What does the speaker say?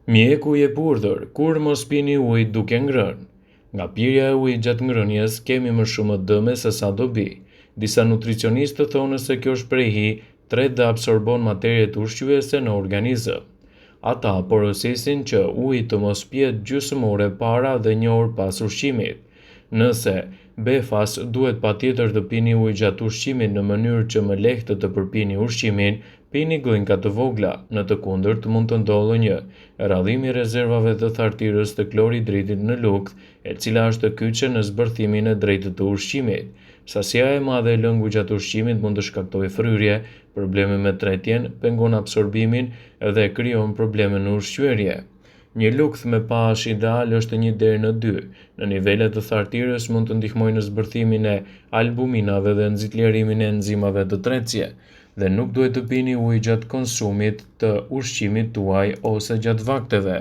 Mjeku i urdhër, kur mos pini ujë duke ngrënë. Nga pirja e ujit gjatë ngrënies kemi më shumë dëme se sa dobi. Disa nutricionistë thonë se kjo shprehi tret dhe absorbon materiet ushqyese në organizëm. Ata porosisin që uji të mos pihet gjysmore para dhe një orë pas ushqimit. Nëse befas duhet patjetër të pini ujë gjatë ushqimit në mënyrë që më lehtë të përpini ushqimin, pini gllynka të vogla, në të kundërt mund të ndodhë një rrallim i rezervave të thartirës të kloridritit në lugth, e cila është kyçe në zbërthimin e drejtë të ushqimit. Sasia e madhe e lëngu gjatë ushqimit mund të shkaktojë fryrje, probleme me tretjen, pengon absorbimin dhe krijon probleme në ushqyerje. Një lugth me pH ideal është 1 deri në 2. Në nivelet të thartirës mund të ndihmojë në zbërthimin e albuminave dhe nxitlierimin e enzimave të tretësje, dhe nuk duhet të pini ujë gjatë konsumit të ushqimit tuaj ose gjatë vakteve.